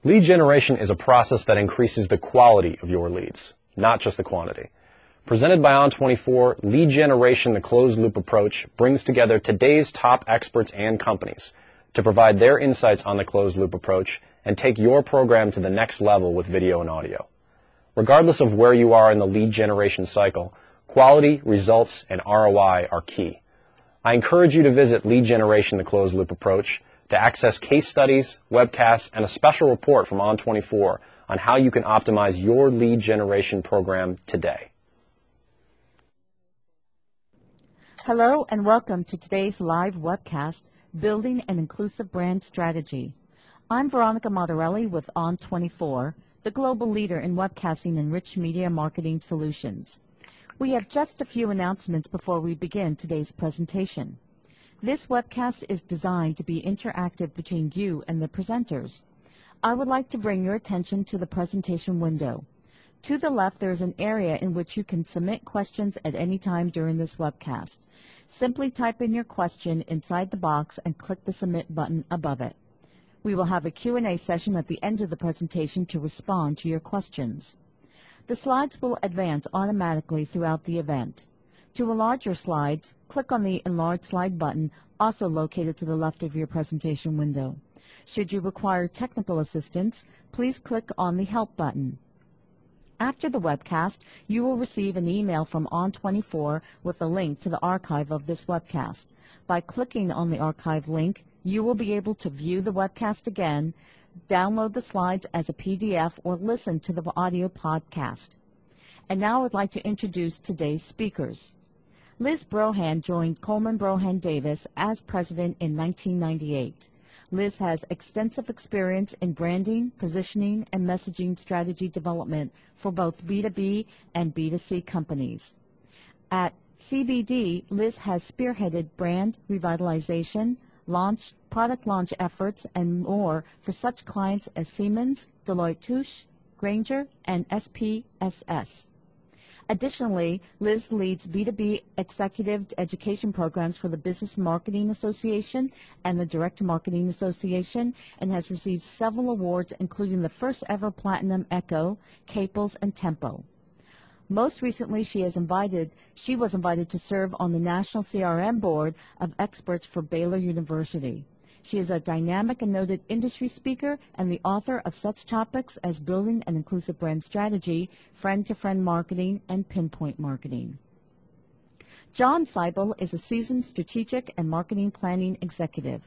Lead generation is a process that increases the quality of your leads, not just the quantity. Presented by On24, Lead Generation, the closed-loop approach, brings together today's top experts and companies to provide their insights on the closed-loop approach and take your program to the next level with video and audio. Regardless of where you are in the lead generation cycle, quality, results, and ROI are key. I encourage you to visit Lead Generation, the closed-loop approach, to access case studies, webcasts, and a special report from On24 on how you can optimize your lead generation program today. Hello and welcome to today's live webcast, Building an Inclusive Brand Strategy. I'm Veronica Martorelli with On24, the global leader in webcasting and rich media marketing solutions. We have just a few announcements before we begin today's presentation. This webcast is designed to be interactive between you and the presenters. I would like to bring your attention to the presentation window. To the left, there is an area in which you can submit questions at any time during this webcast. Simply type in your question inside the box and click the Submit button above it. We will have a Q&A session at the end of the presentation to respond to your questions. The slides will advance automatically throughout the event. To enlarge your slides, click on the Enlarge Slide button, also located to the left of your presentation window. Should you require technical assistance, please click on the Help button. After the webcast, you will receive an email from On24 with a link to the archive of this webcast. By clicking on the archive link, you will be able to view the webcast again, download the slides as a PDF, or listen to the audio podcast. And now I'd like to introduce today's speakers. Liz Brohan joined Coleman Brohan Davis as president in 1998. Liz has extensive experience in branding, positioning, and messaging strategy development for both B2B and B2C companies. At CBD, Liz has spearheaded brand revitalization, product launch efforts, and more for such clients as Siemens, Deloitte Touche, Grainger, and SPSS. Additionally, Liz leads B2B executive education programs for the Business Marketing Association and the Direct Marketing Association, and has received several awards, including the first ever Platinum Echo, Caples, and Tempo. Most recently, she was invited to serve on the National CRM Board of Experts for Baylor University. She is a dynamic and noted industry speaker and the author of such topics as Building an Inclusive Brand Strategy, Friend-to-Friend Marketing, and Pinpoint Marketing. John Seibel is a seasoned strategic and marketing planning executive.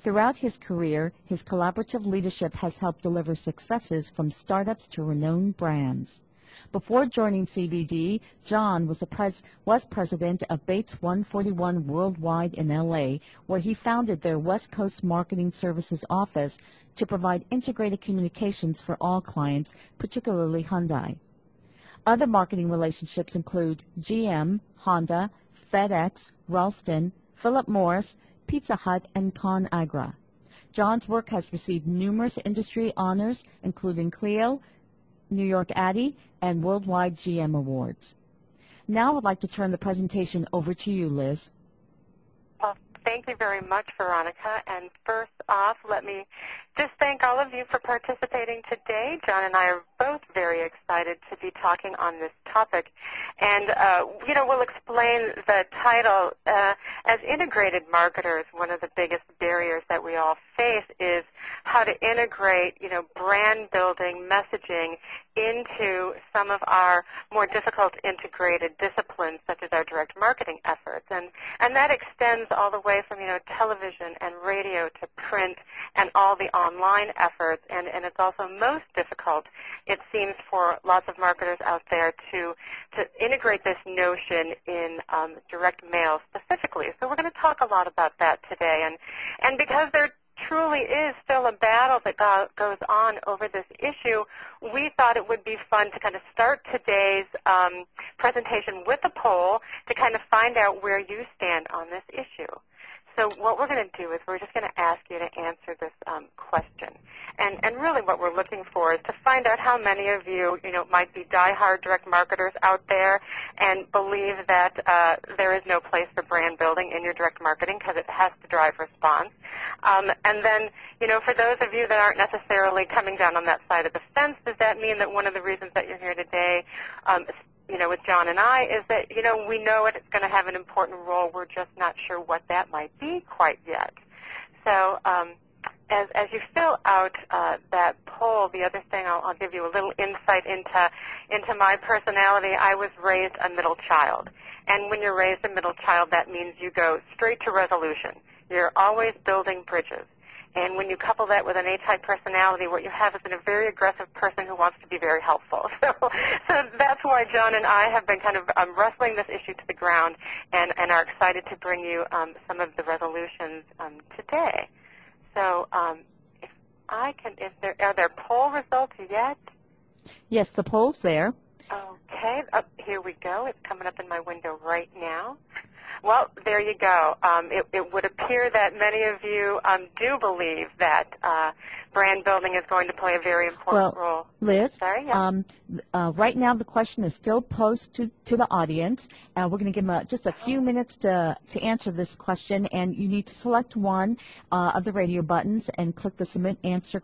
Throughout his career, his collaborative leadership has helped deliver successes from startups to renowned brands. Before joining CBD, John was president of Bates 141 Worldwide in LA, where he founded their West Coast Marketing Services office to provide integrated communications for all clients, particularly Hyundai. Other marketing relationships include GM, Honda, FedEx, Ralston, Philip Morris, Pizza Hut, and ConAgra. John's work has received numerous industry honors, including Clio, New York Addy, and Worldwide GM Awards. Now I'd like to turn the presentation over to you, Liz. Well, thank you very much, Veronica. And first off, let me just thank all of you for participating today. John and I are both very excited to be talking on this topic. And, we'll explain the title. As integrated marketers, one of the biggest barriers that we all face is how to integrate, brand building, messaging into some of our more difficult integrated disciplines, such as our direct marketing efforts. And that extends all the way from, television and radio to print and all the online efforts. And it's also most difficult, it seems, for lots of marketers out there to integrate this notion in direct mail specifically. So we're going to talk a lot about that today. And because there truly is still a battle that goes on over this issue, we thought it would be fun to kind of start today's presentation with a poll to kind of find out where you stand on this issue. So what we're going to do is we're just going to ask you to answer this question. And really what we're looking for is to find out how many of you, might be die-hard direct marketers out there and believe that there is no place for brand building in your direct marketing because it has to drive response. And then, for those of you that aren't necessarily coming down on that side of the fence, does that mean that one of the reasons that you're here today with John and I is that, we know it's going to have an important role. We're just not sure what that might be quite yet. So as you fill out that poll, the other thing, I'll give you a little insight into my personality. I was raised a middle child. And when you're raised a middle child, that means you go straight to resolution. You're always building bridges. And when you couple that with an A-type personality, what you have is a very aggressive person who wants to be very helpful. So that's why John and I have been kind of wrestling this issue to the ground and are excited to bring you some of the resolutions today. So if I can, are there poll results yet? Yes, the poll's there. Okay, here we go. It's coming up in my window right now. Well, there you go. It would appear that many of you do believe that brand building is going to play a very important role. Liz, Sorry, yeah. Right now the question is still posed to the audience, and we're going to give them just a few minutes to answer this question, and you need to select one of the radio buttons and click the submit answer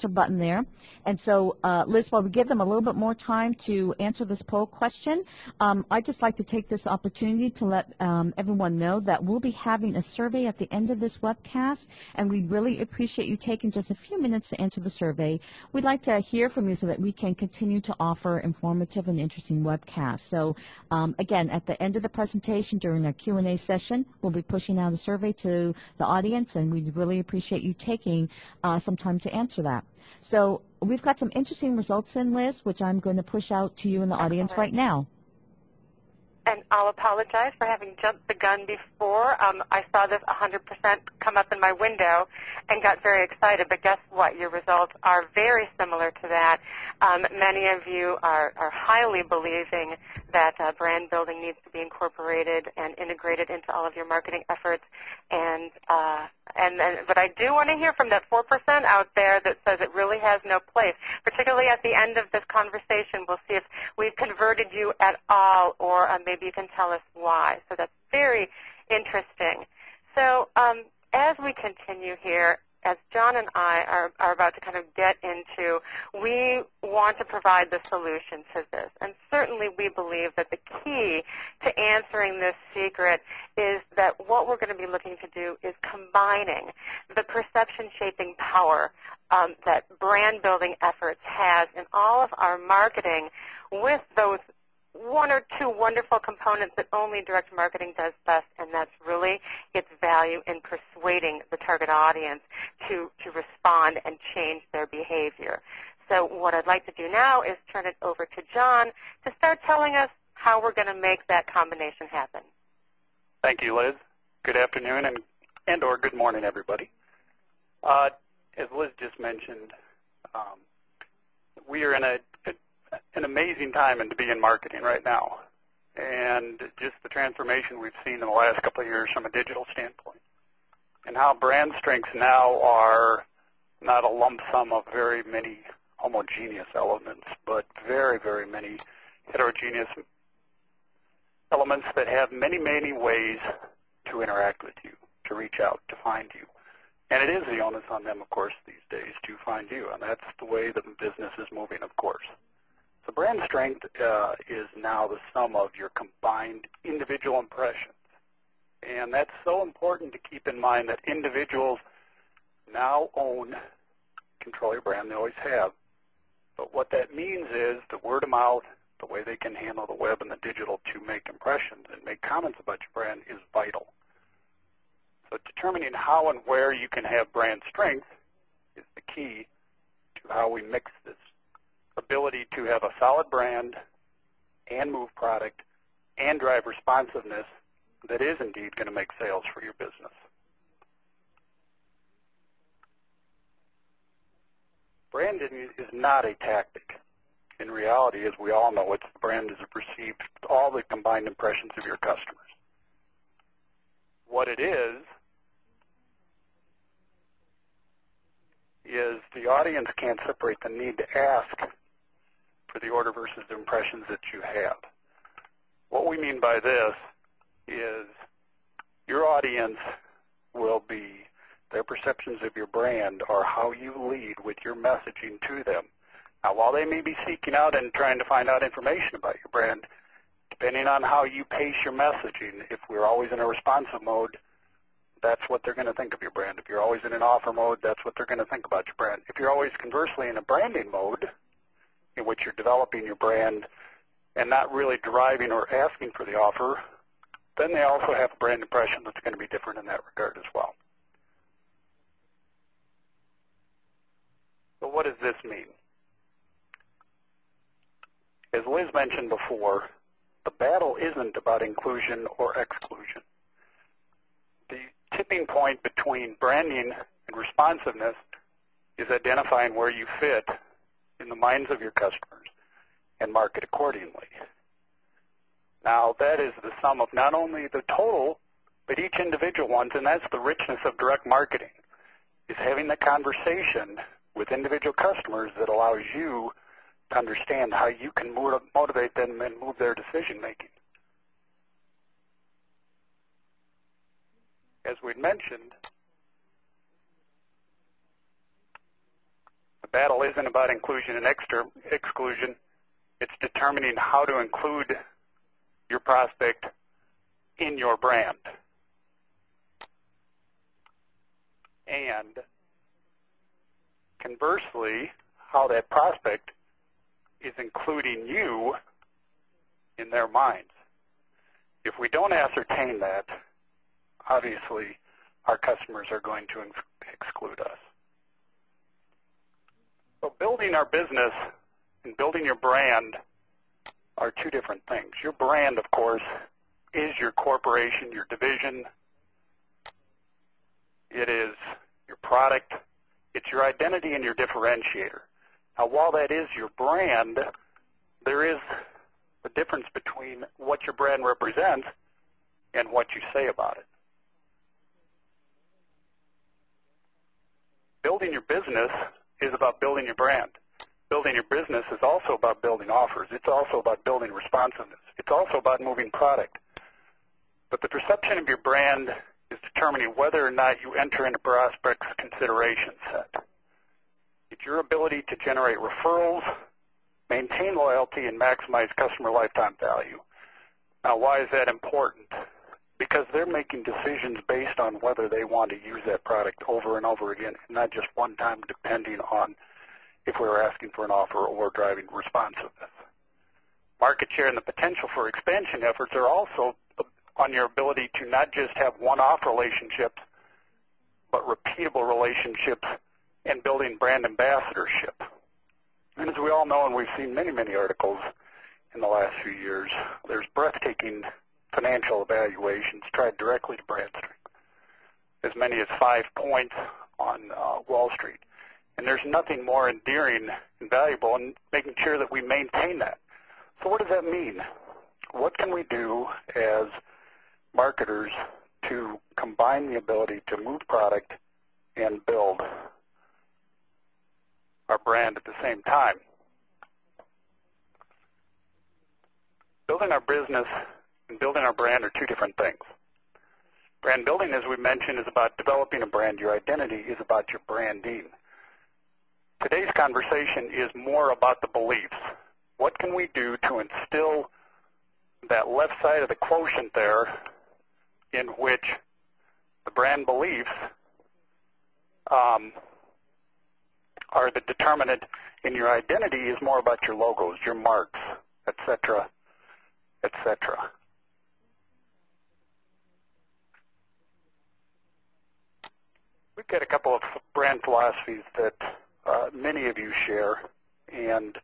button there. And so, Liz, while we give them a little bit more time to answer this poll question, I'd just like to take this opportunity to let everyone know that we'll be having a survey at the end of this webcast, and we really appreciate you taking just a few minutes to answer the survey. We'd like to hear from you so that we can continue to offer informative and interesting webcasts. So, again, at the end of the presentation during our Q&A session, we'll be pushing out a survey to the audience, and we'd really appreciate you taking some time to answer that. So we've got some interesting results in, Liz, which I'm going to push out to you in the audience right now. And I'll apologize for having jumped the gun before. I saw this 100% come up in my window and got very excited. But guess what? Your results are very similar to that. Many of you are highly believing that brand building needs to be incorporated and integrated into all of your marketing efforts. But I do want to hear from that 4% out there that says it really has no place. Particularly at the end of this conversation, we'll see if we've converted you at all, or maybe you can tell us why. So that's very interesting. So as we continue here, as John and I are about to kind of get into, we want to provide the solution to this. And certainly we believe that the key to answering this secret is that what we're going to be looking to do is combining the perception-shaping power that brand building efforts has in all of our marketing with those one or two wonderful components that only direct marketing does best, and that's really its value in persuading the target audience to respond and change their behavior. So what I'd like to do now is turn it over to John to start telling us how we're going to make that combination happen. Thank you, Liz. Good afternoon and or good morning, everybody. As Liz just mentioned, we are in an amazing time to be in marketing right now, and just the transformation we've seen in the last couple of years from a digital standpoint, and how brand strengths now are not a lump sum of very many homogeneous elements, but very, very many heterogeneous elements that have many, many ways to interact with you, to reach out, to find you. And it is the onus on them, of course, these days to find you, and that's the way the business is moving, of course. So brand strength is now the sum of your combined individual impressions. And that's so important to keep in mind that individuals now control your brand. They always have. But what that means is the word of mouth, the way they can handle the web and the digital to make impressions and make comments about your brand is vital. So determining how and where you can have brand strength is the key to how we mix this ability to have a solid brand and move product and drive responsiveness that is indeed going to make sales for your business. Branding is not a tactic. In reality, as we all know, the brand is perceived all the combined impressions of your customers. What it is the audience can't separate the need to ask for the order versus the impressions that you have. What we mean by this is your audience will be, their perceptions of your brand are how you lead with your messaging to them. Now, while they may be seeking out and trying to find out information about your brand, depending on how you pace your messaging, if we're always in a responsive mode, that's what they're going to think of your brand. If you're always in an offer mode, that's what they're going to think about your brand. If you're always conversely in a branding mode, in which you're developing your brand and not really driving or asking for the offer, then they also have a brand impression that's going to be different in that regard as well. So what does this mean? As Liz mentioned before, the battle isn't about inclusion or exclusion. The tipping point between branding and responsiveness is identifying where you fit in the minds of your customers and market accordingly. Now, that is the sum of not only the total, but each individual ones, and that's the richness of direct marketing, is having the conversation with individual customers that allows you to understand how you can motivate them and move their decision-making. As we'd mentioned, the battle isn't about inclusion and exclusion. It's determining how to include your prospect in your brand. And conversely, how that prospect is including you in their minds. If we don't ascertain that, obviously our customers are going to exclude us. So building our business and building your brand are two different things. Your brand, of course, is your corporation, your division. It is your product. It's your identity and your differentiator. Now, while that is your brand, there is a difference between what your brand represents and what you say about it. Building your business is about building your brand. Building your business is also about building offers. It's also about building responsiveness. It's also about moving product. But the perception of your brand is determining whether or not you enter into prospect's consideration set. It's your ability to generate referrals, maintain loyalty, and maximize customer lifetime value. Now, why is that important? Because they're making decisions based on whether they want to use that product over and over again, and not just one time, depending on if we were asking for an offer or driving responsiveness. Market share and the potential for expansion efforts are also on your ability to not just have one-off relationships, but repeatable relationships and building brand ambassadorship. And as we all know, and we've seen many, many articles in the last few years, there's breathtaking financial evaluations tied directly to brand strength, as many as 5 points on Wall Street. And there's nothing more endearing and valuable in making sure that we maintain that. So what does that mean? What can we do as marketers to combine the ability to move product and build our brand at the same time? Building our business and building our brand are two different things. Brand building, as we mentioned, is about developing a brand. Your identity is about your branding. Today's conversation is more about the beliefs. What can we do to instill that left side of the quotient there, in which the brand beliefs are the determinant, and your identity is more about your logos, your marks, etc., etc. We've got a couple of brand philosophies that many of you share, and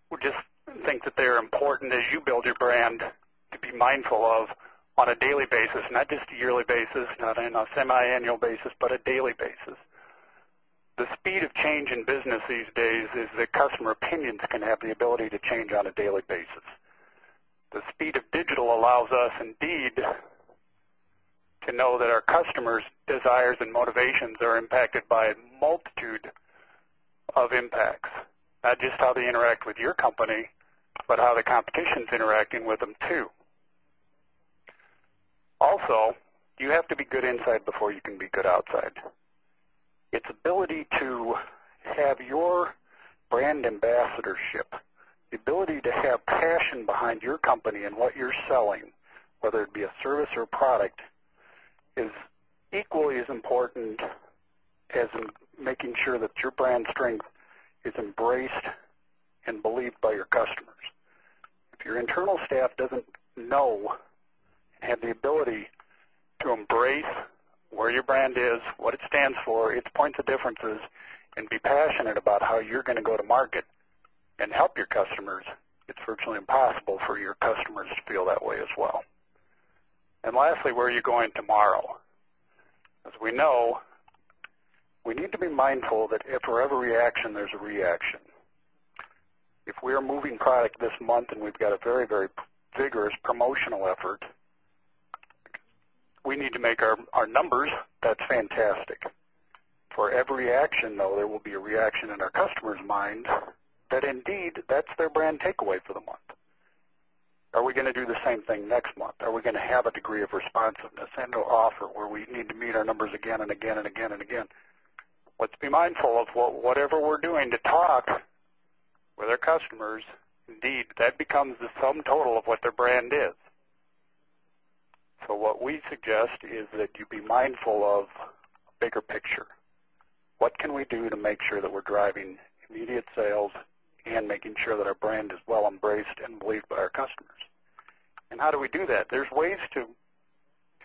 we just think that they're important as you build your brand to be mindful of on a daily basis, not just a yearly basis, not on a semi-annual basis, but a daily basis. The speed of change in business these days is that customer opinions can have the ability to change on a daily basis. The speed of digital allows us indeed to know that our customers' desires and motivations are impacted by a multitude of impacts, not just how they interact with your company, but how the competition's interacting with them too. Also, you have to be good inside before you can be good outside. Its ability to have your brand ambassadorship, the ability to have passion behind your company and what you're selling, whether it be a service or product, is equally as important as in making sure that your brand strength is embraced and believed by your customers. If your internal staff doesn't know and have the ability to embrace where your brand is, what it stands for, its points of differences, and be passionate about how you're going to go to market and help your customers, it's virtually impossible for your customers to feel that way as well. And lastly, where are you going tomorrow? As we know, we need to be mindful that for every reaction, there's a reaction. If we are moving product this month and we've got a very, very vigorous promotional effort, we need to make our numbers. That's fantastic. For every action, though, there will be a reaction in our customers' mind that indeed that's their brand takeaway for the month. Are we going to do the same thing next month? Are we going to have a degree of responsiveness and or offer where we need to meet our numbers again and again and again and again? Let's be mindful of whatever we're doing to talk with our customers. Indeed, that becomes the sum total of what their brand is. So what we suggest is that you be mindful of a bigger picture. What can we do to make sure that we're driving immediate sales and making sure that our brand is well embraced and believed by our customers? And how do we do that? There's ways to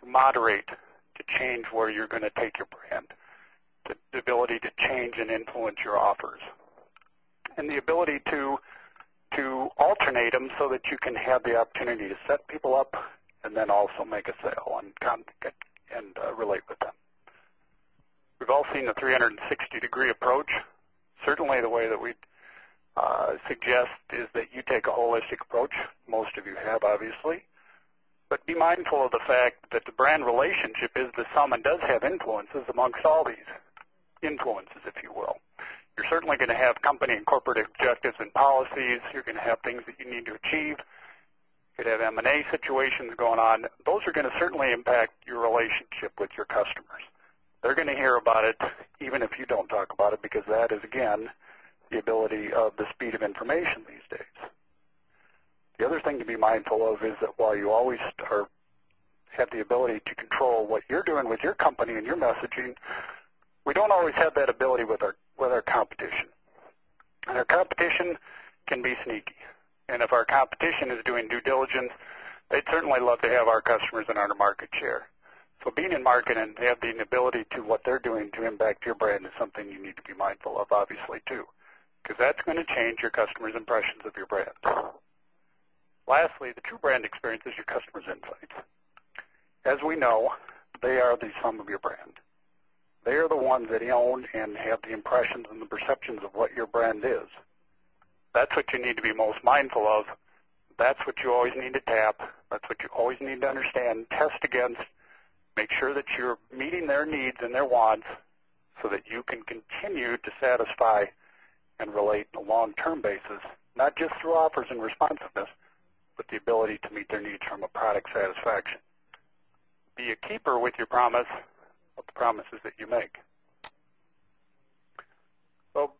moderate, to change where you're going to take your brand, the ability to change and influence your offers, and the ability to alternate them so that you can have the opportunity to set people up and then also make a sale and relate with them. We've all seen the 360-degree approach. Certainly the way that we suggest is that you take a holistic approach. Most of you have, obviously. But be mindful of the fact that the brand relationship is the sum and does have influences amongst all these influences, if you will. You're certainly going to have company and corporate objectives and policies. You're going to have things that you need to achieve. You could have M&A situations going on. Those are going to certainly impact your relationship with your customers. They're going to hear about it even if you don't talk about it, because that is, again, the ability of the speed of information these days. The other thing to be mindful of is that while you always have the ability to control what you're doing with your company and your messaging, we don't always have that ability with our competition. And our competition can be sneaky. And if our competition is doing due diligence, they'd certainly love to have our customers in our market share. So being in market and having the ability to what they're doing to impact your brand is something you need to be mindful of, obviously, too, because that's going to change your customers' impressions of your brand. Lastly, the true brand experience is your customers' insights. As we know, they are the sum of your brand. They are the ones that own and have the impressions and the perceptions of what your brand is. That's what you need to be most mindful of. That's what you always need to tap. That's what you always need to understand, test against, make sure that you're meeting their needs and their wants so that you can continue to satisfy and relate on a long-term basis, not just through offers and responsiveness, but the ability to meet their needs from a product satisfaction. Be a keeper with your promise of the promises that you make. So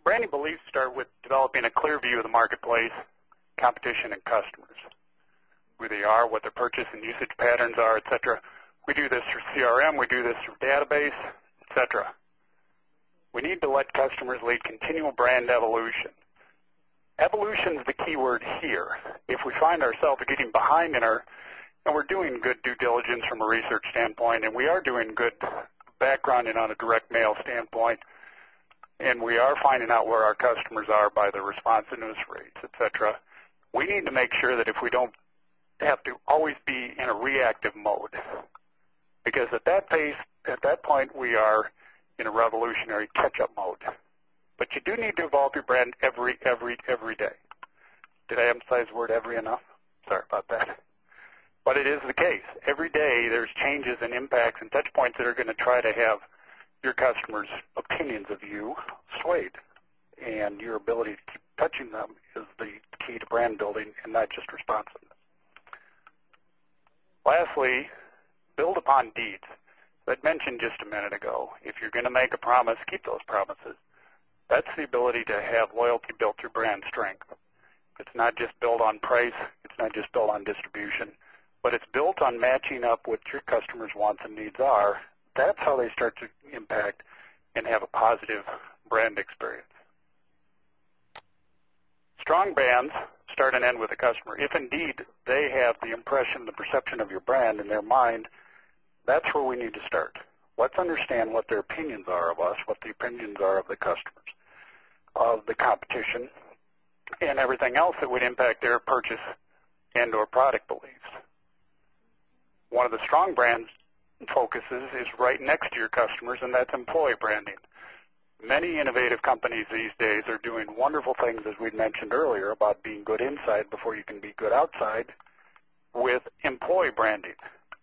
branding beliefs start with developing a clear view of the marketplace, competition, and customers, who they are, what their purchase and usage patterns are, etc. We do this through CRM, we do this through database, etc. We need to let customers lead continual brand evolution. Evolution is the key word here. If we find ourselves getting behind and we're doing good due diligence from a research standpoint, and we are doing good backgrounding on a direct mail standpoint, and we are finding out where our customers are by the responsiveness rates, etc., we need to make sure that if we don't have to always be in a reactive mode, because at that pace, at that point, we are in a revolutionary catch-up mode. But you do need to evolve your brand every day. Did I emphasize the word every enough? Sorry about that. But it is the case. Every day there's changes and impacts and touch points that are going to try to have your customers' opinions of you swayed. And your ability to keep touching them is the key to brand building and not just responsiveness. Lastly, build upon deeds. As I mentioned just a minute ago, if you're going to make a promise, keep those promises. That's the ability to have loyalty built through brand strength. It's not just built on price. It's not just built on distribution. But it's built on matching up what your customers' wants and needs are. That's how they start to impact and have a positive brand experience. Strong brands start and end with the customer. If indeed they have the impression, the perception of your brand in their mind, that's where we need to start. Let's understand what their opinions are of us, what the opinions are of the customers, of the competition, and everything else that would impact their purchase and or product beliefs. One of the strong brands focuses is right next to your customers, and that's employee branding. Many innovative companies these days are doing wonderful things, as we mentioned earlier, about being good inside before you can be good outside with employee branding.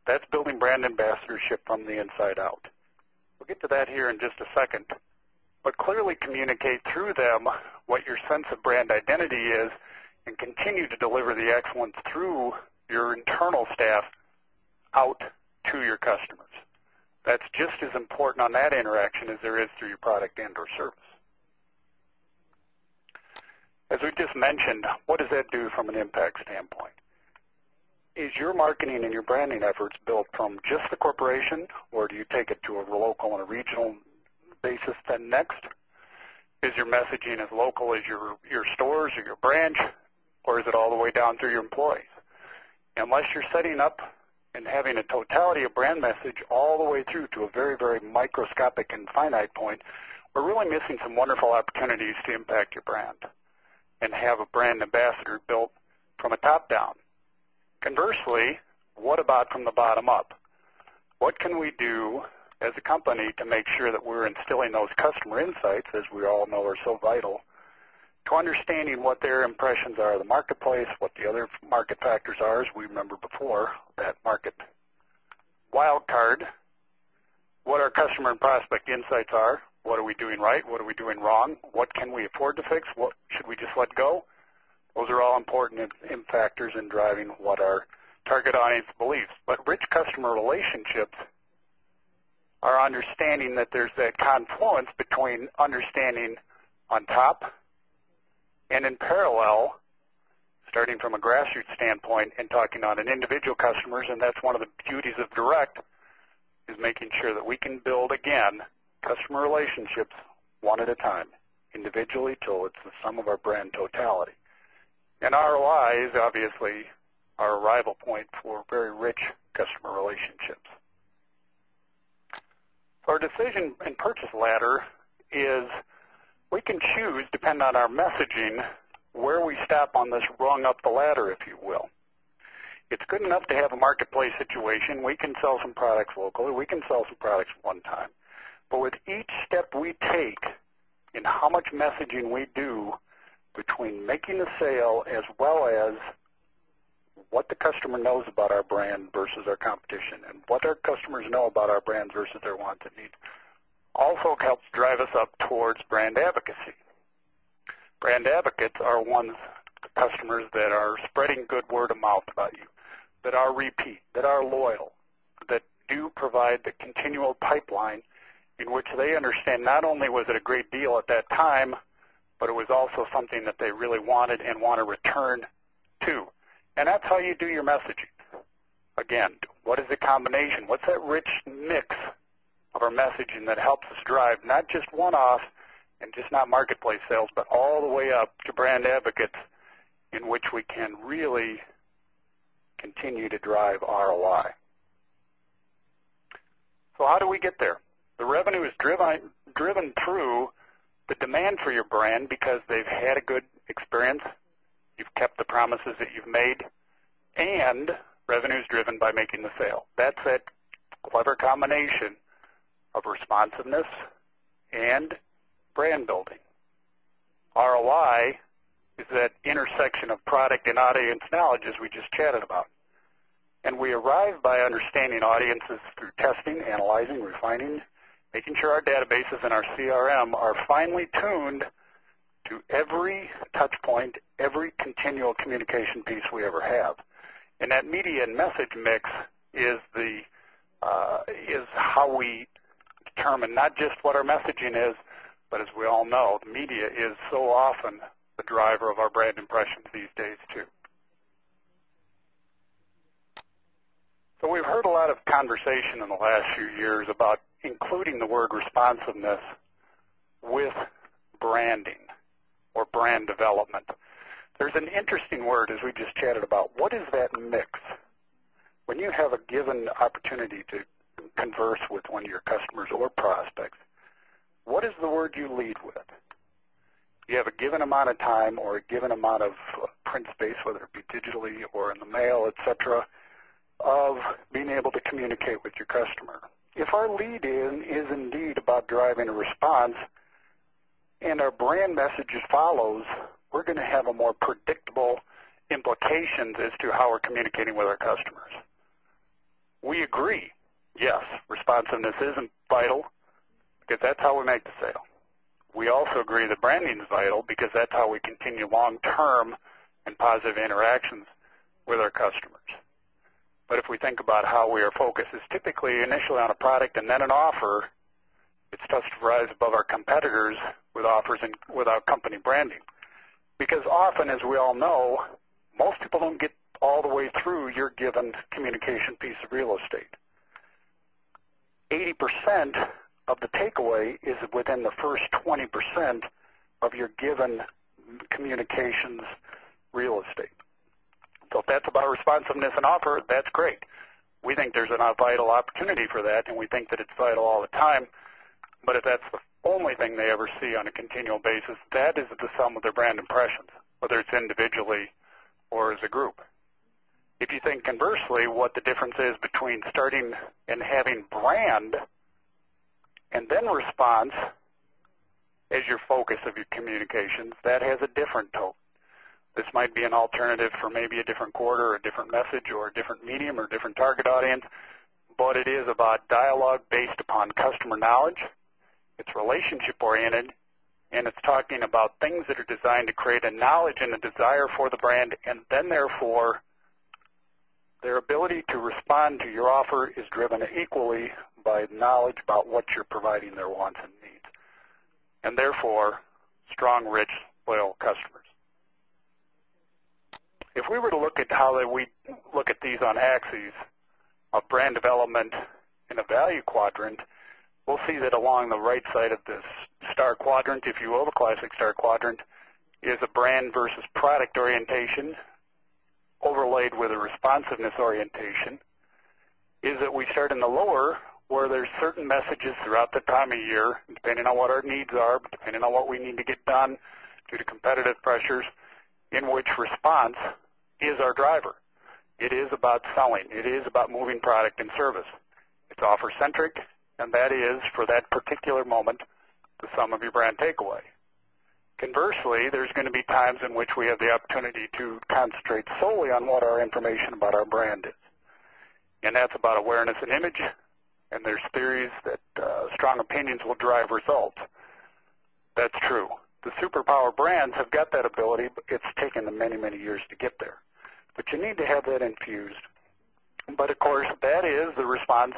That's building brand ambassadorship from the inside out. We'll get to that here in just a second. But clearly communicate through them what your sense of brand identity is and continue to deliver the excellence through your internal staff out to your customers. That's just as important on that interaction as there is through your product and or service. As we just mentioned, what does that do from an impact standpoint? Is your marketing and your branding efforts built from just the corporation, or do you take it to a local and a regional basis then next? Is your messaging as local as your stores or your branch, or is it all the way down through your employees? Unless you're setting up and having a totality of brand message all the way through to a very, very microscopic and finite point, we're really missing some wonderful opportunities to impact your brand and have a brand ambassador built from a top down. Conversely, what about from the bottom up? What can we do as a company to make sure that we're instilling those customer insights, as we all know are so vital, to understanding what their impressions are of the marketplace, what the other market factors are, as we remember before, that market wild card, what our customer and prospect insights are, what are we doing right, what are we doing wrong, what can we afford to fix, what should we just let go? Those are all important factors in driving what our target audience believes. But rich customer relationships are understanding that there's that confluence between understanding on top and in parallel, starting from a grassroots standpoint and talking on an individual customers, and that's one of the beauties of direct, is making sure that we can build, again, customer relationships one at a time, individually till it's the sum of our brand totality. And ROI is obviously our arrival point for very rich customer relationships. Our decision and purchase ladder is we can choose, depending on our messaging, where we stop on this rung up the ladder, if you will. It's good enough to have a marketplace situation. We can sell some products locally. We can sell some products at one time. But with each step we take in how much messaging we do between making the sale as well as what the customer knows about our brand versus our competition and what our customers know about our brand versus their wants and needs, also helps drive us up towards brand advocacy. Brand advocates are ones, customers that are spreading good word of mouth about you, that are repeat, that are loyal, that do provide the continual pipeline in which they understand not only was it a great deal at that time, but it was also something that they really wanted and want to return to. And that's how you do your messaging. Again, what is the combination? What's that rich mix of our messaging that helps us drive not just one-off and just not marketplace sales, but all the way up to brand advocates in which we can really continue to drive ROI. So how do we get there? The revenue is driven through the demand for your brand because they've had a good experience, you've kept the promises that you've made, and revenue is driven by making the sale. That's that clever combination of responsiveness and brand building. ROI is that intersection of product and audience knowledge as we just chatted about. And we arrive by understanding audiences through testing, analyzing, refining, making sure our databases and our CRM are finely tuned to every touch point, every continual communication piece we ever have. And that media and message mix is how we determine not just what our messaging is, but as we all know, the media is so often the driver of our brand impressions these days too. So we've heard a lot of conversation in the last few years about including the word responsiveness with branding or brand development. There's an interesting word, as we just chatted about. What is that mix? When you have a given opportunity to converse with one of your customers or prospects, what is the word you lead with? You have a given amount of time or a given amount of print space, whether it be digitally or in the mail, etc., of being able to communicate with your customer. If our lead in is indeed about driving a response and our brand message follows, we're going to have a more predictable implications as to how we're communicating with our customers. We agree, yes, responsiveness isn't vital because that's how we make the sale. We also agree that branding is vital because that's how we continue long-term and positive interactions with our customers. But if we think about how we are focused, is typically initially on a product and then an offer, it's tough to rise above our competitors with offers and without company branding. Because often, as we all know, most people don't get all the way through your given communication piece of real estate. 80% of the takeaway is within the first 20% of your given communications real estate. So if that's about responsiveness and offer, that's great. We think there's a vital opportunity for that, and we think that it's vital all the time. But if that's the only thing they ever see on a continual basis, that is the sum of their brand impressions, whether it's individually or as a group. If you think conversely what the difference is between starting and having brand and then response as your focus of your communications, that has a different tone. This might be an alternative for maybe a different quarter, or a different message, or a different medium, or a different target audience, but it is about dialogue based upon customer knowledge. It's relationship-oriented, and it's talking about things that are designed to create a knowledge and a desire for the brand, and then, therefore, their ability to respond to your offer is driven equally by knowledge about what you're providing their wants and needs, and, therefore, strong, rich, loyal customers. If we were to look at how we look at these on axes of brand development in a value quadrant, we'll see that along the right side of this star quadrant, if you will, the classic star quadrant, is a brand versus product orientation overlaid with a responsiveness orientation. Is that we start in the lower where there's certain messages throughout the time of year, depending on what our needs are, depending on what we need to get done due to competitive pressures, in which response is our driver. It is about selling. It is about moving product and service. It's offer-centric, and that is, for that particular moment, the sum of your brand takeaway. Conversely, there's going to be times in which we have the opportunity to concentrate solely on what our information about our brand is. And that's about awareness and image, and there's theories that strong opinions will drive results. That's true. The superpower brands have got that ability, but it's taken them many, many years to get there. But you need to have that infused. But, of course, that is the response.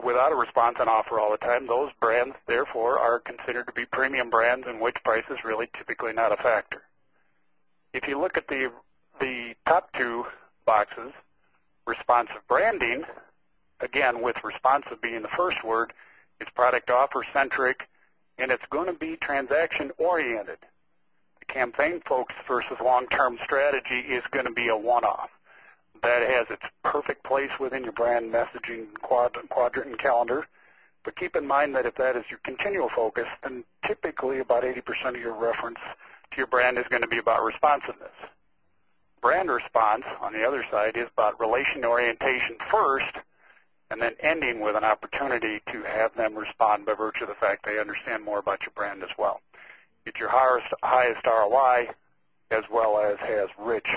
Without a response and offer all the time, those brands, therefore, are considered to be premium brands in which price is really typically not a factor. If you look at the top two boxes, responsive branding, again, with responsive being the first word, it's product offer-centric, and it's going to be transaction-oriented. The campaign focus versus long-term strategy is going to be a one-off. That has its perfect place within your brand messaging quadrant and calendar. But keep in mind that if that is your continual focus, then typically about 80% of your reference to your brand is going to be about responsiveness. Brand response, on the other side, is about relation orientation first, and then ending with an opportunity to have them respond by virtue of the fact they understand more about your brand as well. It's your highest ROI as well as has rich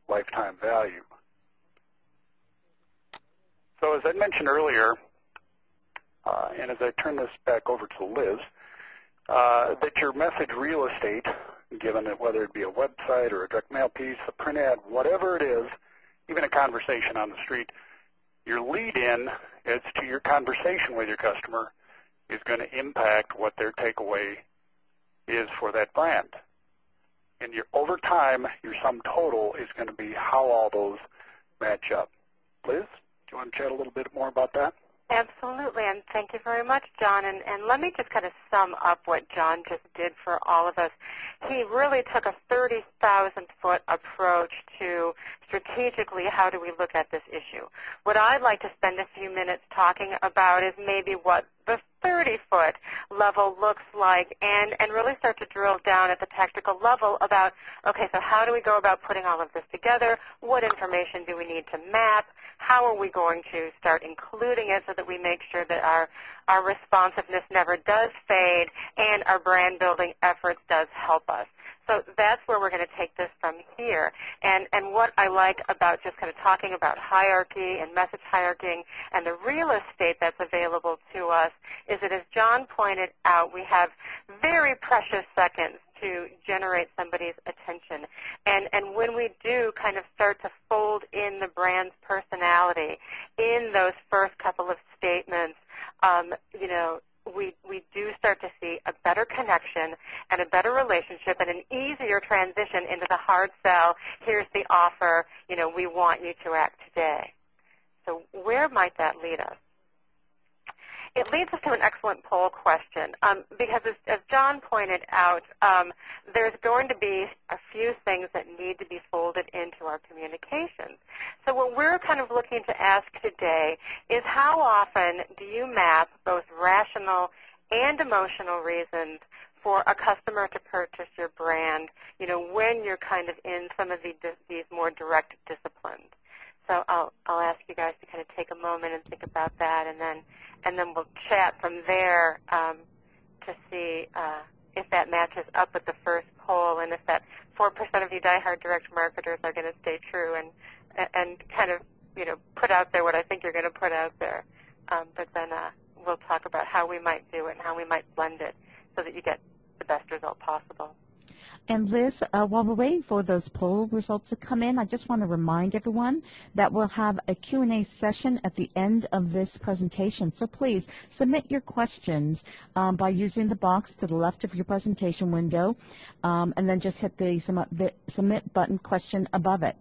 lifetime value. as I mentioned earlier, and as I turn this back over to Liz, that your message real estate, given it whether it be a website or a direct mail piece, a print ad, whatever it is, even a conversation on the street, your lead-in as to your conversation with your customer is going to impact what their takeaway is for that brand. And over time, your sum total is going to be how all those match up. Liz, do you want to chat a little bit more about that? Absolutely, and thank you very much, John. And let me just kind of sum up what John just did for all of us. He really took a 30,000-foot approach to strategically how do we look at this issue. What I'd like to spend a few minutes talking about is maybe what the 30-foot level looks like and really start to drill down at the tactical level about, okay, so how do we go about putting all of this together? What information do we need to map? How are we going to start including it so that we make sure that our responsiveness never does fade and our brand building efforts does help us? So that's where we're going to take this from here. And what I like about just kind of talking about hierarchy and message hierarchy and the real estate that's available to us is that, as John pointed out, we have very precious seconds to generate somebody's attention. And when we do kind of start to fold in the brand's personality in those first couple of statements, we do start to see a better connection and a better relationship and an easier transition into the hard sell. Here's the offer, we want you to act today. So where might that lead us? It leads us to an excellent poll question because, as John pointed out, there's going to be a few things that need to be folded into our communications. So what we're kind of looking to ask today is, how often do you map both rational and emotional reasons for a customer to purchase your brand, when you're kind of in some of these more direct disciplines? So I'll ask you guys to kind of take a moment and think about that, and then we'll chat from there to see if that matches up with the first poll, and if that 4% of you diehard direct marketers are going to stay true and kind of put out there what I think you're going to put out there. But then we'll talk about how we might do it and how we might blend it so that you get the best result possible. And Liz, while we're waiting for those poll results to come in, I just want to remind everyone that we'll have a Q&A session at the end of this presentation. So please submit your questions by using the box to the left of your presentation window, and then just hit the submit button question above it.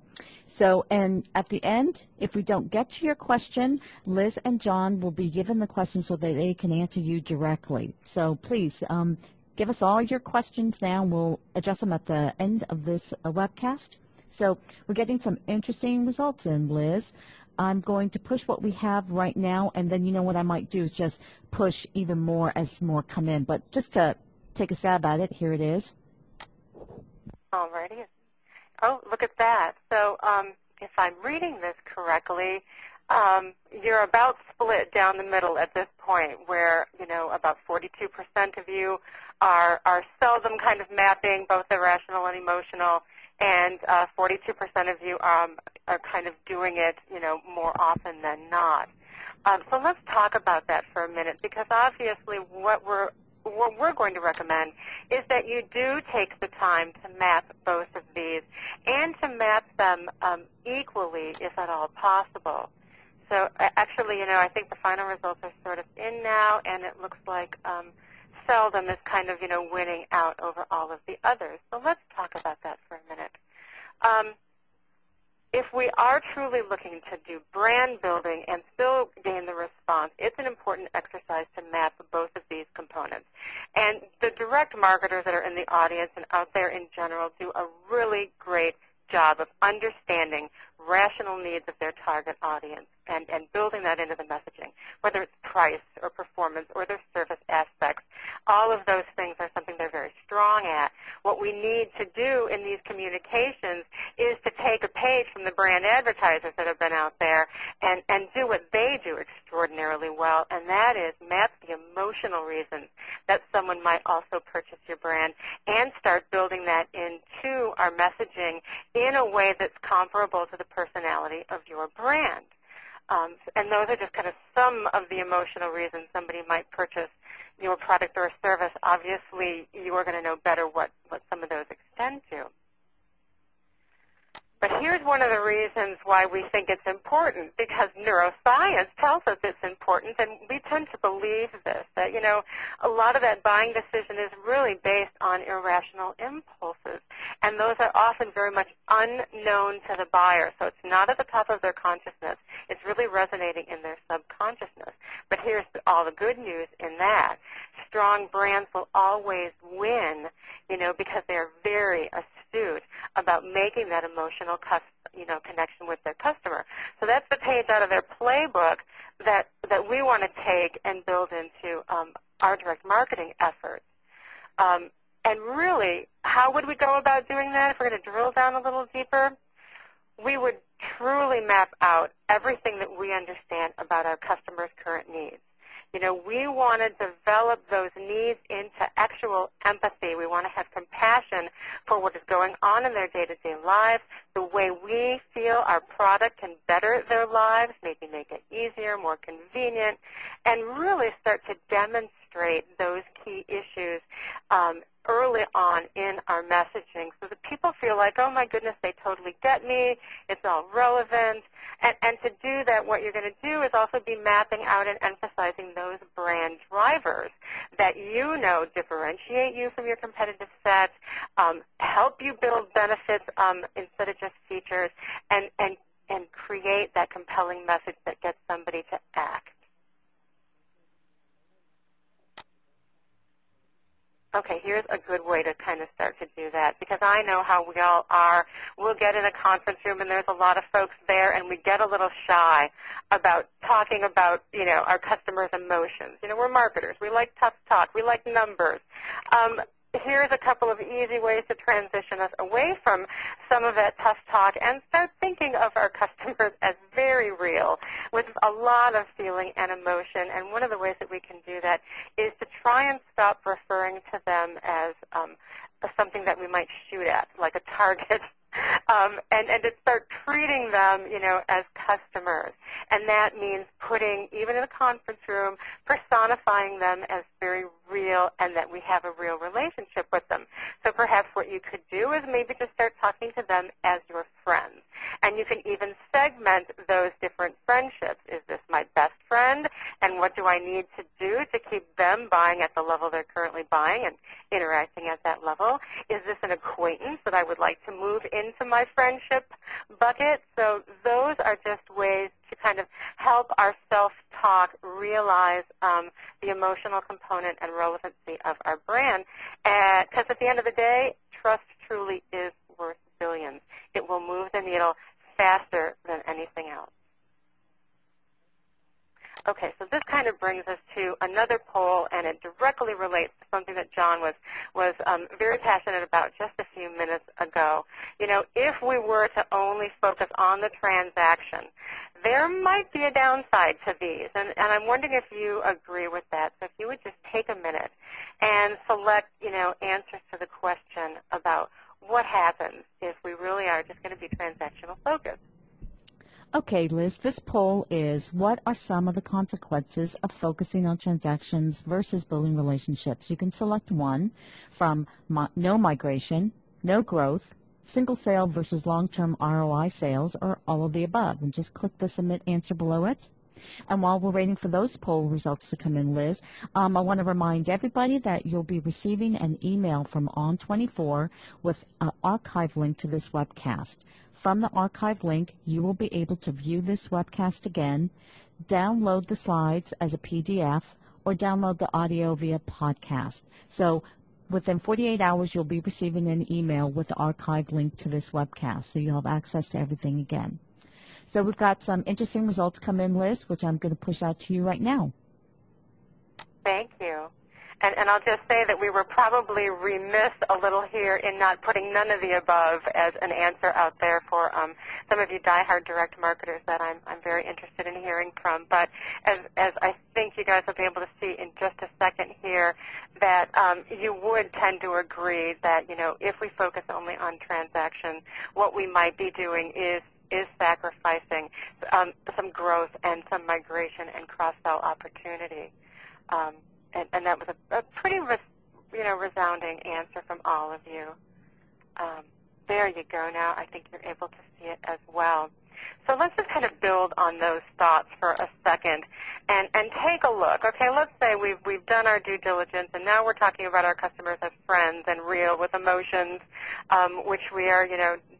So, and at the end, if we don't get to your question, Liz and John will be given the question so that they can answer you directly. So please, give us all your questions now, and we'll address them at the end of this webcast. So we're getting some interesting results in, Liz. I'm going to push what we have right now, and then what I might do is just push even more as more come in. But just to take a stab at it, here it is. All righty. Oh, look at that. So if I'm reading this correctly, you're about split down the middle at this point, where about 42% of you are seldom kind of mapping both the rational and emotional, and 42% of you are kind of doing it more often than not. So let's talk about that for a minute, because obviously what we're going to recommend is that you do take the time to map both of these, and to map them equally, if at all possible. So actually, I think the final results are sort of in now, and it looks like seldom is kind of, winning out over all of the others. So let's talk about that for a minute. If we are truly looking to do brand building and still gain the response, it's an important exercise to map both of these components. And the direct marketers that are in the audience and out there in general do a really great job of understanding rational needs of their target audience and building that into the messaging, whether it's price or performance or their service aspects. All of those things are something they're very strong at. What we need to do in these communications is to take a page from the brand advertisers that have been out there and do what they do extraordinarily well, and that is map the emotional reasons that someone might also purchase your brand, and start building that into our messaging in a way that's comparable to the personality of your brand. And those are just kind of some of the emotional reasons somebody might purchase your product or a service. Obviously, you are going to know better what some of those extend to. But here's one of the reasons why we think it's important, because neuroscience tells us it's important, and we tend to believe this, that, you know, a lot of that buying decision is really based on irrational impulses, and those are often very much unknown to the buyer, so it's not at the top of their consciousness. It's really resonating in their subconsciousness. But here's all the good news in that. Strong brands will always win, you know, because they're very astute about making that emotional connection with their customer. So that's the page out of their playbook that we want to take and build into our direct marketing efforts. And really, how would we go about doing that? If we're going to drill down a little deeper, we would truly map out everything that we understand about our customers' current needs. You know, we want to develop those needs into actual empathy. We want to have compassion for what is going on in their day-to-day lives, the way we feel our product can better their lives, maybe make it easier, more convenient, and really start to demonstrate those key issues early on in our messaging so that people feel like, oh my goodness, they totally get me, it's all relevant. And to do that, what you're going to do is also be mapping out and emphasizing those brand drivers that you know differentiate you from your competitive set, help you build benefits instead of just features, and create that compelling message that gets somebody to act. Okay, here's a good way to kind of start to do that, because I know how we all are. We'll get in a conference room and there's a lot of folks there, and we get a little shy about talking about, you know, our customers' emotions. You know, we're marketers. We like tough talk. We like numbers. Here's a couple of easy ways to transition us away from some of that tough talk and start thinking of our customers as very real, with a lot of feeling and emotion. And one of the ways that we can do that is to try and stop referring to them as something that we might shoot at, like a target. And to start treating them, you know, as customers. And that means putting, even in a conference room, personifying them as very real and that we have a real relationship with them. So perhaps what you could do is maybe just start talking to them as your friends. And you can even segment those different friendships. Is this my best friend? And what do I need to do to keep them buying at the level they're currently buying and interacting at that level? Is this an acquaintance that I would like to move into my friendship bucket? So those are just ways to kind of help our self-talk realize the emotional component and relevancy of our brand. Because at the end of the day, trust truly is worth billions. It will move the needle faster than anything else. Okay, so this kind of brings us to another poll, and it directly relates to something that John was very passionate about just a few minutes ago. You know, if we were to only focus on the transaction, there might be a downside to these, and I'm wondering if you agree with that. So if you would just take a minute and select, you know, answers to the question about what happens if we really are just going to be transactional focused. Okay, Liz, this poll is, what are some of the consequences of focusing on transactions versus building relationships? You can select one from no migration, no growth, single sale versus long-term ROI sales, or all of the above, and just click the submit answer below it. And while we're waiting for those poll results to come in, Liz, I want to remind everybody that you'll be receiving an email from On24 with an archive link to this webcast. From the archive link, you will be able to view this webcast again, download the slides as a PDF, or download the audio via podcast. So within 48 hours, you'll be receiving an email with the archive link to this webcast, so you'll have access to everything again. So we've got some interesting results come in, Liz, which I'm going to push out to you right now. Thank you. And I'll just say that we were probably remiss a little here in not putting none of the above as an answer out there for some of you diehard direct marketers that I'm very interested in hearing from. But as I think you guys will be able to see in just a second here, that you would tend to agree that, you know, if we focus only on transaction, what we might be doing is is sacrificing some growth and some migration and cross-sell opportunity. And that was a pretty resounding answer from all of you. There you go. Now I think you're able to see it as well. So let's just kind of build on those thoughts for a second and take a look. Okay, let's say we've done our due diligence, and now we're talking about our customers as friends and real with emotions, which we are,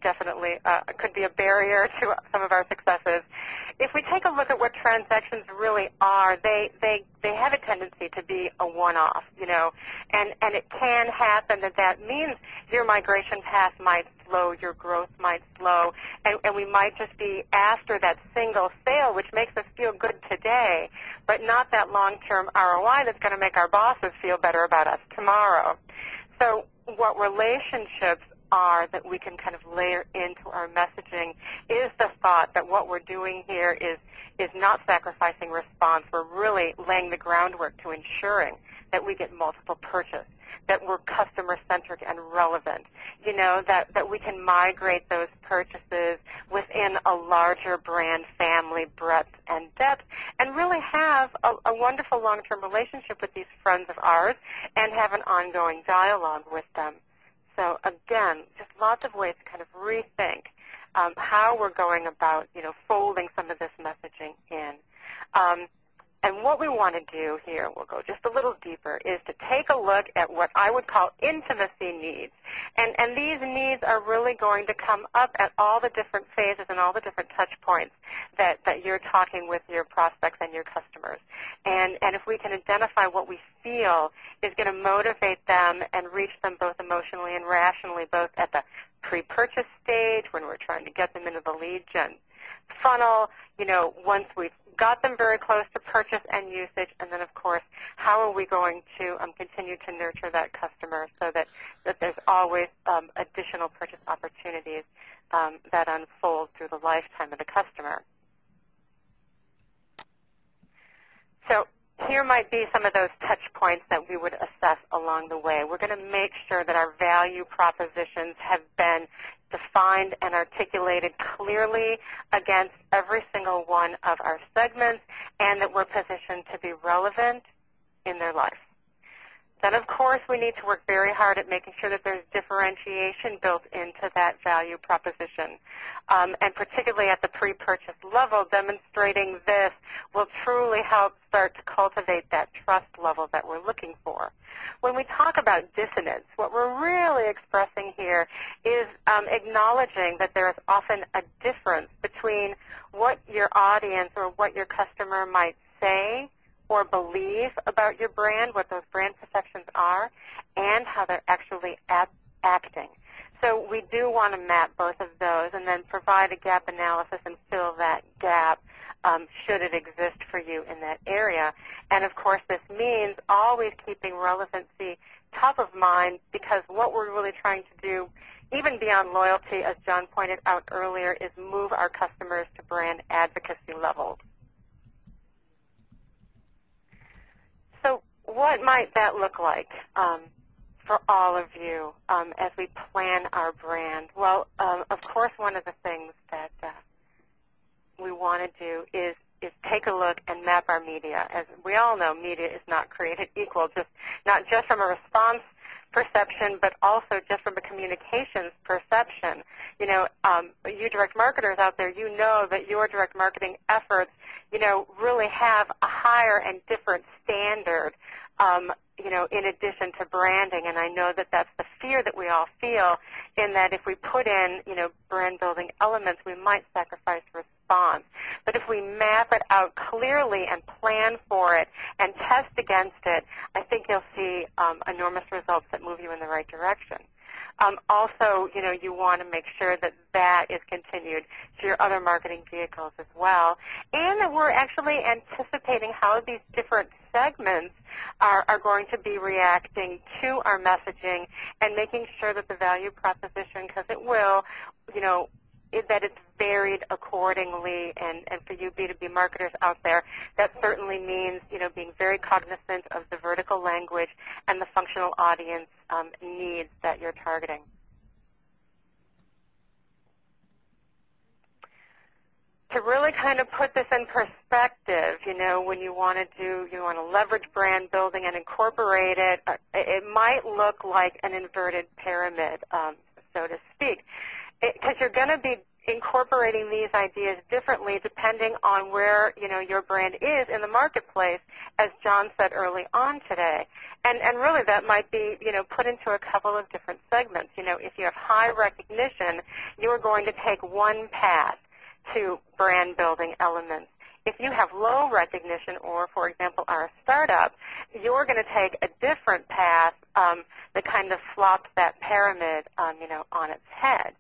definitely could be a barrier to some of our successes. If we take a look at what transactions really are, they have a tendency to be a one-off, and it can happen that means your migration path might slow, your growth might slow, and we might just be after that single sale, which makes us feel good today, but not that long-term ROI that's going to make our bosses feel better about us tomorrow. So what relationships are that we can kind of layer into our messaging is the thought that what we're doing here is not sacrificing response. We're really laying the groundwork to ensuring that we get multiple purchase, that we're customer-centric and relevant, that we can migrate those purchases within a larger brand family, breadth and depth, and really have a wonderful long-term relationship with these friends of ours and have an ongoing dialogue with them. So again, just lots of ways to kind of rethink how we're going about, folding some of this messaging in. And what we want to do here, we'll go just a little deeper, is to take a look at what I would call intimacy needs. And these needs are really going to come up at all the different phases and all the different touch points that you're talking with your prospects and your customers. And if we can identify what we feel is going to motivate them and reach them both emotionally and rationally, both at the pre-purchase stage when we're trying to get them into the lead gen funnel, once we've got them very close to purchase and usage, and then, of course, how are we going to continue to nurture that customer so that there's always additional purchase opportunities that unfold through the lifetime of the customer. So here might be some of those touch points that we would assess along the way. We're going to make sure that our value propositions have been defined and articulated clearly against every single one of our segments, and that we're positioned to be relevant in their life. Then, of course, we need to work very hard at making sure that there's differentiation built into that value proposition. And particularly at the pre-purchase level, demonstrating this will truly help start to cultivate that trust level that we're looking for. When we talk about dissonance, what we're really expressing here is acknowledging that there is often a difference between what your audience or what your customer might say or believe about your brand, what those brand perceptions are, and how they're actually acting. So we do want to map both of those and then provide a gap analysis and fill that gap should it exist for you in that area. And, of course, this means always keeping relevancy top of mind, because what we're really trying to do, even beyond loyalty, as John pointed out earlier, is move our customers to brand advocacy levels. So what might that look like for all of you as we plan our brand? Well, of course, one of the things that we want to do is take a look and map our media. As we all know, media is not created equal, not just from a response perception, but also just from a communications perception. You direct marketers out there, you know that your direct marketing efforts, really have a higher and different standard, in addition to branding. And I know that that's the fear that we all feel, in that if we put in, brand building elements, we might sacrifice response. But if we map it out clearly and plan for it and test against it, I think you'll see enormous results that move you in the right direction. Also, you want to make sure that that is continued to your other marketing vehicles as well, and that we're actually anticipating how these different segments are going to be reacting to our messaging, and making sure that the value proposition, because it will, that it's varied accordingly. And for you B2B marketers out there, that certainly means, being very cognizant of the vertical language and the functional audience needs that you're targeting. to really kind of put this in perspective, you know, when you want to leverage brand building and incorporate it, it might look like an inverted pyramid, so to speak, because you're going to be incorporating these ideas differently depending on where, you know, your brand is in the marketplace, as John said early on today. And really that might be, you know, put into a couple of different segments. You know, if you have high recognition, you're going to take one path to brand building elements. If you have low recognition or, for example, are a startup, you're going to take a different path that kind of flops that pyramid, you know, on its head.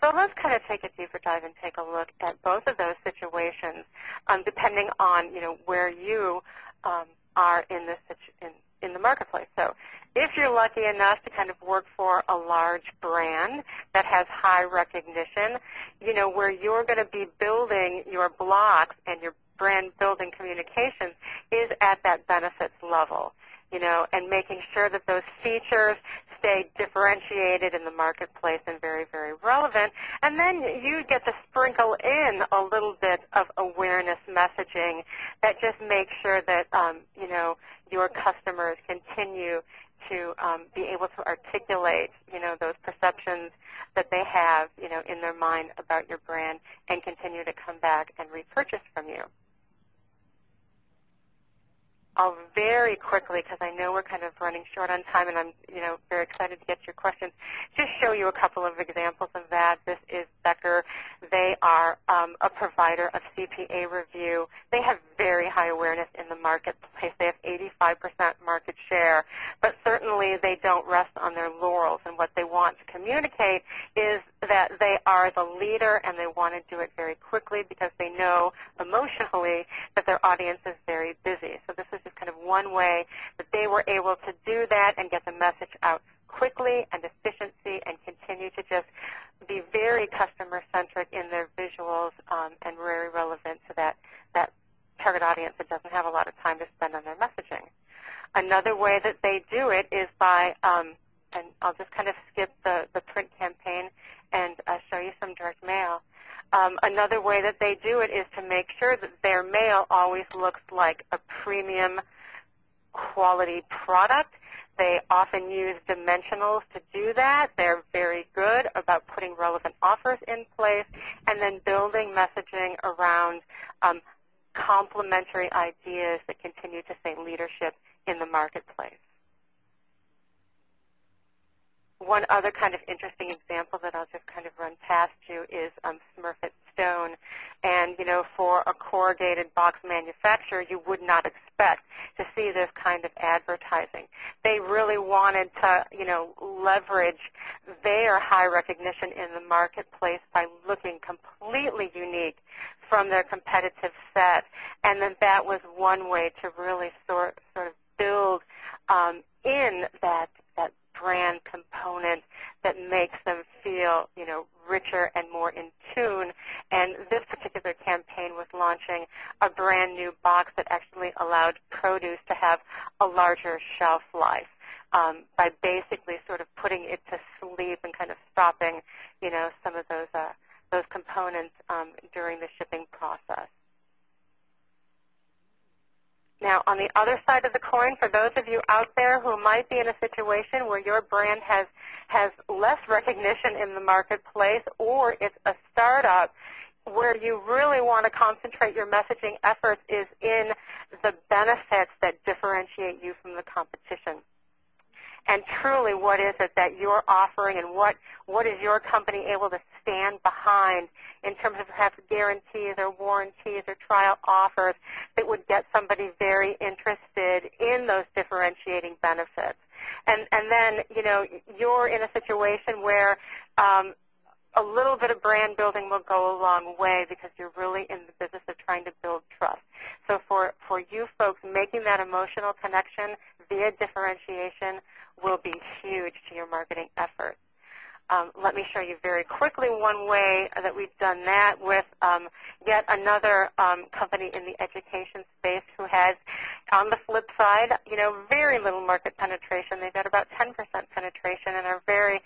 So let's kind of take a deeper dive and take a look at both of those situations, depending on, you know, where you are in this in the marketplace. So if you're lucky enough to kind of work for a large brand that has high recognition, you know, where you're going to be building your blocks and your brand building communications is at that benefits level, you know, and making sure that those features stay differentiated in the marketplace and very, very relevant. And then you get to sprinkle in a little bit of awareness messaging that just makes sure that, you know, your customers continue to be able to articulate, you know, those perceptions that they have, you know, in their mind about your brand and continue to come back and repurchase from you. I'll very quickly, because I know we're kind of running short on time, and I'm, you know, very excited to get your questions, just show you a couple of examples of that. This is Becker. They are a provider of CPA review. They have very high awareness in the marketplace. They have 85% market share, but certainly they don't rest on their laurels, and what they want to communicate is that they are the leader, and they want to do it very quickly because they know emotionally that their audience is very busy. So this is just kind of one way that they were able to do that and get the message out quickly and efficiency and continue to just be very customer-centric in their visuals and very relevant to that target audience that doesn't have a lot of time to spend on their messaging. Another way that they do it is by, and I'll just kind of skip the print campaign and show you some direct mail. Another way that they do it is to make sure that their mail always looks like a premium quality product. They often use dimensionals to do that. They're very good about putting relevant offers in place and then building messaging around complementary ideas that continue to say leadership in the marketplace. One other kind of interesting example that I'll just kind of run past you is Smurfit Stone. And, you know, for a corrugated box manufacturer, you would not expect to see this kind of advertising. They really wanted to, you know, leverage their high recognition in the marketplace by looking completely unique from their competitive set. And then that was one way to really sort of build in that brand component that makes them feel, you know, richer and more in tune. And this particular campaign was launching a brand new box that actually allowed produce to have a larger shelf life by basically sort of putting it to sleep and kind of stopping, you know, some of those components during the shipping process. Now, on the other side of the coin, for those of you out there who might be in a situation where your brand has less recognition in the marketplace, or it's a startup where you really want to concentrate your messaging efforts is in the benefits that differentiate you from the competition. And truly, what is it that you're offering, and what is your company able to stand behind in terms of perhaps guarantees or warranties or trial offers that would get somebody very interested in those differentiating benefits? And then, you know, you're in a situation where a little bit of brand building will go a long way because you're really in the business of trying to build trust. So for you folks, making that emotional connection via differentiation will be huge to your marketing efforts. Let me show you very quickly one way that we've done that with yet another company in the education space who has, on the flip side, very little market penetration. They've got about 10% penetration and are very,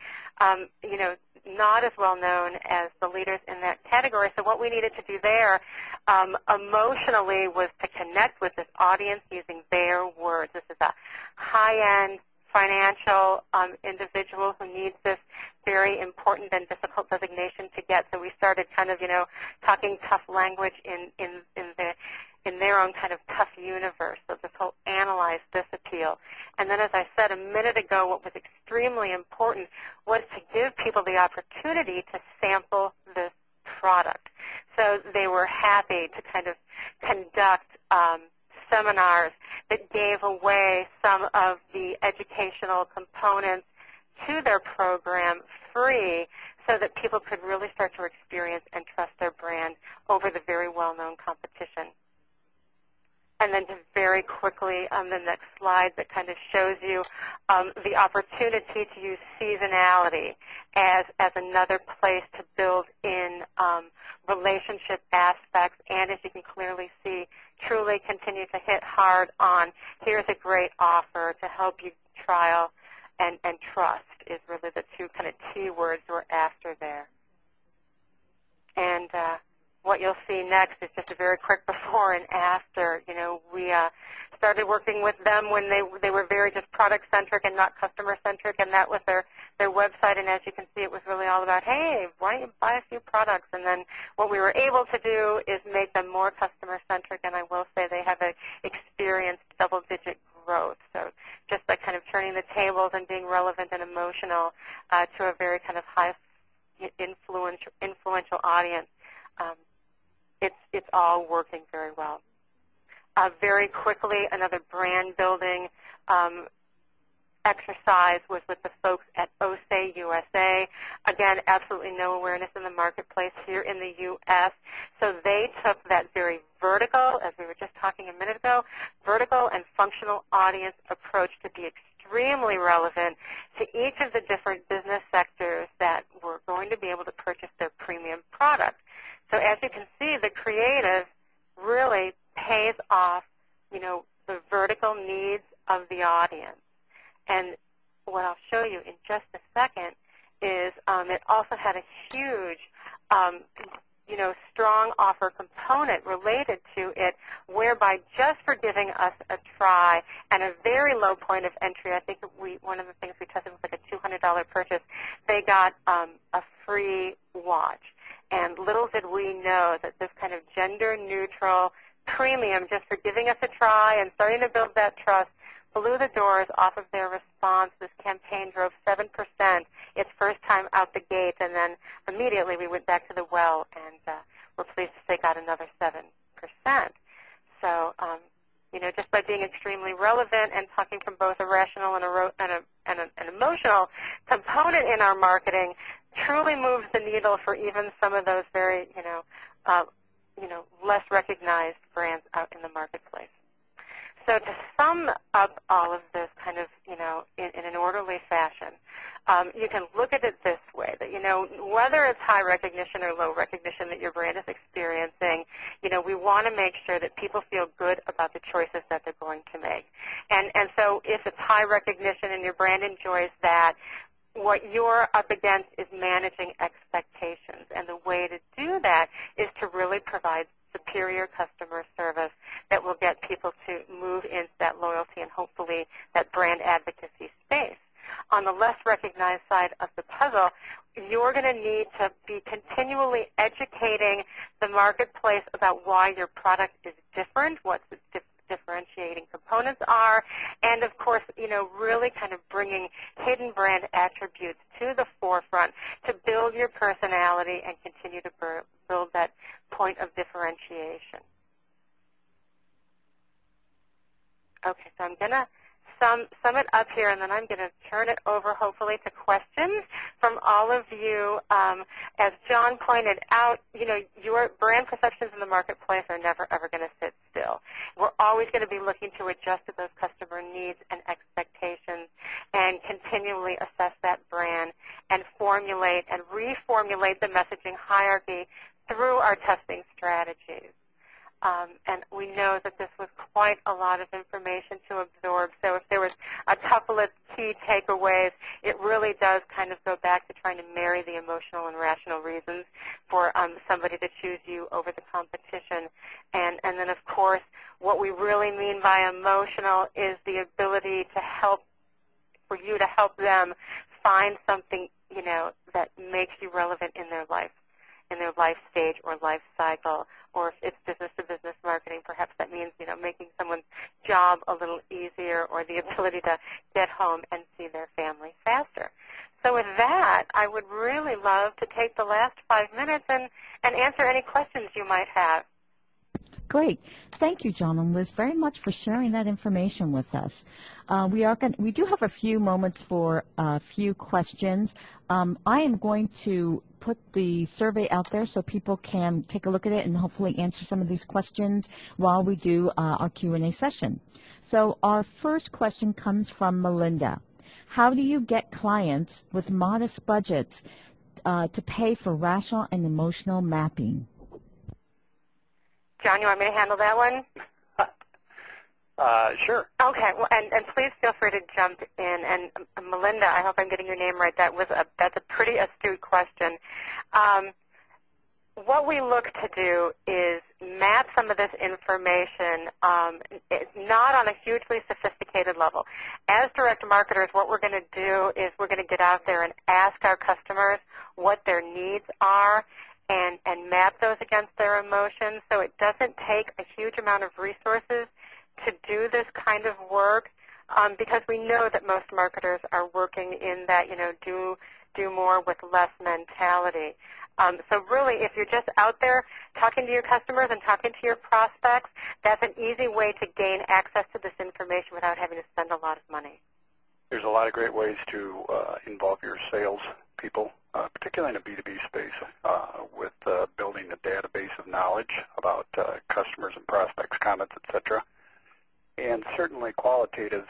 not as well known as the leaders in that category. So what we needed to do there emotionally was to connect with this audience using their words. This is a high-end financial individual who needs this very important and difficult designation to get. So we started kind of, talking tough language in their own kind of tough universe. So this whole analyze this appeal. And then, as I said a minute ago, what was extremely important was to give people the opportunity to sample this product. So they were happy to kind of conduct seminars that gave away some of the educational components to their program free so that people could really start to experience and trust their brand over the very well-known competition. And then just very quickly on the next slide that kind of shows you the opportunity to use seasonality as another place to build in relationship aspects, and as you can clearly see, truly continue to hit hard on here's a great offer to help you trial and trust is really the two kind of key words we're after there. And what you'll see next is just a very quick before and after. We started working with them when they were very just product-centric and not customer-centric, and that was their website. And as you can see, it was really all about, hey, why don't you buy a few products? And then what we were able to do is make them more customer-centric, and I will say they have experienced double-digit growth. So just by kind of turning the tables and being relevant and emotional to a very kind of high influential audience, it's all working very well. Very quickly, another brand building exercise was with the folks at OSE USA. Again, absolutely no awareness in the marketplace here in the U.S. So they took that very vertical, as we were just talking a minute ago, vertical and functional audience approach to be extremely relevant to each of the different business sectors that were going to be able to purchase their premium product. So as you can see, the creative really pays off, the vertical needs of the audience. And what I'll show you in just a second is it also had a huge, strong offer component related to it, whereby just for giving us a try and a very low point of entry, I think one of the things we tested was like a $200 purchase, they got a free watch. And little did we know that this kind of gender-neutral premium, just for giving us a try and starting to build that trust, blew the doors off of their response. This campaign drove 7% its first time out the gate, and then immediately we went back to the well, and we're pleased to say got another 7%. So, just by being extremely relevant and talking from both a rational and an emotional component in our marketing, truly moves the needle for even some of those very, less recognized brands out in the marketplace. So to sum up all of this kind of, in an orderly fashion, you can look at it this way, that, whether it's high recognition or low recognition that your brand is experiencing, we want to make sure that people feel good about the choices that they're going to make. And so if it's high recognition and your brand enjoys that, what you're up against is managing expectations. And the way to do that is to really provide superior customer service that will get people to move into that loyalty and hopefully that brand advocacy space. On the less recognized side of the puzzle, you're going to need to be continually educating the marketplace about why your product is different, what the differentiating components are, and of course, really kind of bringing hidden brand attributes to the forefront to build your personality and continue to build that point of differentiation. Okay, so I'm going to sum it up here, and then I'm going to turn it over, hopefully, to questions from all of you. As John pointed out, your brand perceptions in the marketplace are never, ever going to sit still. still. We're always going to be looking to adjust to those customer needs and expectations and continually assess that brand and formulate and reformulate the messaging hierarchy through our testing strategies. And we know that this was quite a lot of information to absorb. So if there was a couple of key takeaways, it really does kind of go back to trying to marry the emotional and rational reasons for somebody to choose you over the competition. And then, of course, what we really mean by emotional is the ability to help, for you to help them find something, you know, that makes you relevant in their life stage or life cycle, or if it's business-to-business marketing, perhaps that means, you know, making someone's job a little easier or the ability to get home and see their family faster. So with that, I would really love to take the last 5 minutes and answer any questions you might have. Great. Thank you, John and Liz, very much for sharing that information with us. We do have a few moments for a few questions. I am going to put the survey out there so people can take a look at it and hopefully answer some of these questions while we do our Q&A session. So our first question comes from Melinda. How do you get clients with modest budgets to pay for rational and emotional mapping? John, you want me to handle that one? Sure. Okay, well, and please feel free to jump in. And Melinda, I hope I'm getting your name right. That's a pretty astute question. What we look to do is map some of this information, not on a hugely sophisticated level. As direct marketers, what we're going to do is we're going to get out there and ask our customers what their needs are and map those against their emotions. So it doesn't take a huge amount of resources to do this kind of work, because we know that most marketers are working in that, you know, do more with less mentality. So really, if you're just out there talking to your customers and talking to your prospects, that's an easy way to gain access to this information without having to spend a lot of money. There's a lot of great ways to involve your sales people, particularly in a B2B space, with building a database of knowledge about customers and prospects, comments, etc. And certainly qualitative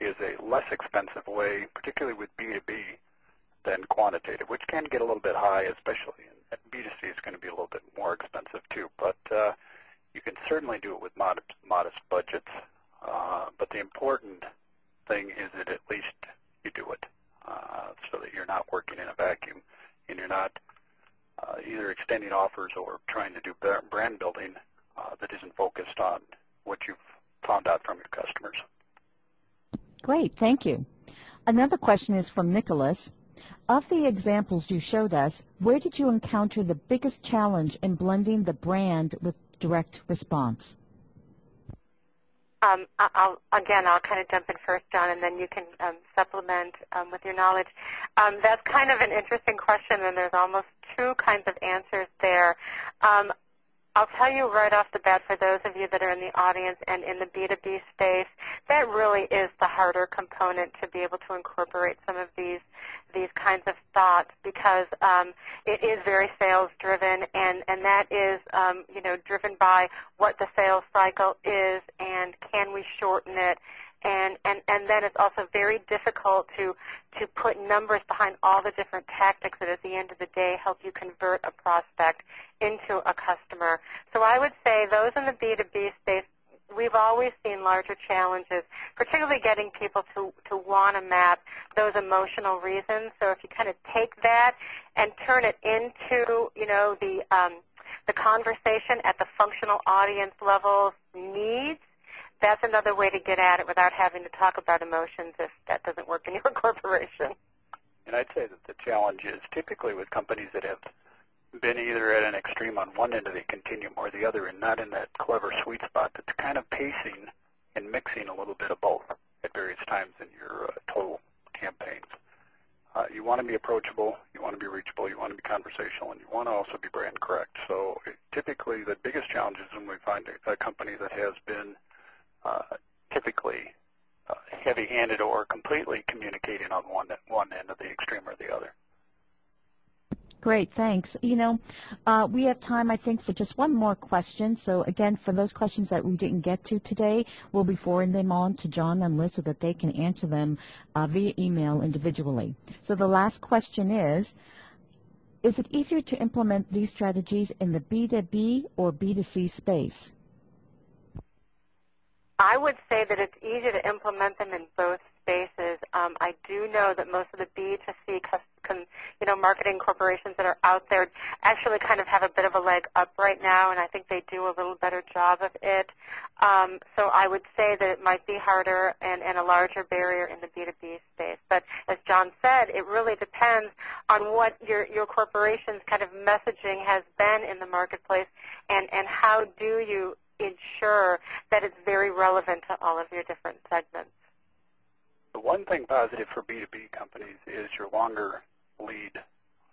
is a less expensive way, particularly with B2B, than quantitative, which can get a little bit high, especially in B2C. It's going to be a little bit more expensive too, but you can certainly do it with modest budgets. But the important thing is that at least you do it, so that you're not working in a vacuum and you're not either extending offers or trying to do brand building that isn't focused on what you've found out from your customers. Great, thank you. Another question is from Nicholas. Of the examples you showed us, where did you encounter the biggest challenge in blending the brand with direct response? I'll kind of jump in first, John, and then you can supplement with your knowledge. That's kind of an interesting question, and there's almost two kinds of answers there. I'll tell you right off the bat, for those of you that are in the audience and in the B2B space, that really is the harder component to be able to incorporate some of these kinds of thoughts, because it is very sales driven, and that is driven by what the sales cycle is and can we shorten it. And then it's also very difficult to put numbers behind all the different tactics that at the end of the day help you convert a prospect into a customer. So I would say those in the B2B space, we've always seen larger challenges, particularly getting people to want to map those emotional reasons. So if you kind of take that and turn it into, the conversation at the functional audience level needs, that's another way to get at it without having to talk about emotions if that doesn't work in your corporation. And I'd say that the challenge is typically with companies that have been either at an extreme on one end of the continuum or the other, and not in that clever sweet spot that's kind of pacing and mixing a little bit of both at various times in your total campaigns. You want to be approachable, you want to be reachable, you want to be conversational, and you want to also be brand correct. So typically the biggest challenge is when we find a company that has been typically heavy-handed or completely communicating on one end of the extreme or the other. Great, thanks. You know, we have time, I think, for just one more question. So again, for those questions that we didn't get to today, we'll be forwarding them on to John and Liz so that they can answer them via email individually. So the last question is it easier to implement these strategies in the B2B or B2C space? I would say that it's easier to implement them in both spaces. I do know that most of the B2C marketing corporations that are out there actually kind of have a bit of a leg up right now, and I think they do a little better job of it. So I would say that it might be harder and a larger barrier in the B2B space. But as John said, it really depends on what your corporation's kind of messaging has been in the marketplace, and how do you ensure that it's very relevant to all of your different segments. The one thing positive for B2B companies is your longer lead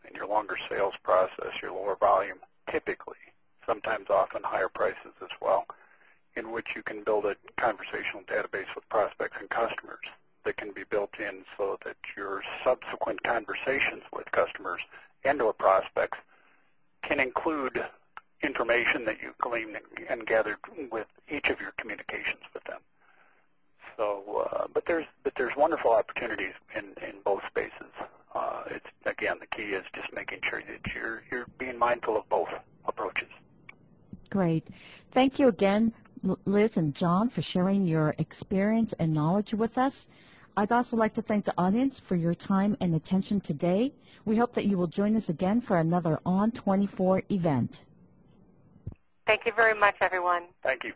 and your longer sales process, your lower volume, typically, sometimes often higher prices as well, in which you can build a conversational database with prospects and customers that can be built in so that your subsequent conversations with customers and or prospects can include information that you gleaned and gathered with each of your communications with them. So, but there's wonderful opportunities in both spaces. It's again, the key is just making sure that you're being mindful of both approaches. Great. Thank you again, Liz and John, for sharing your experience and knowledge with us. I'd also like to thank the audience for your time and attention today. We hope that you will join us again for another On 24 event. Thank you very much, everyone. Thank you.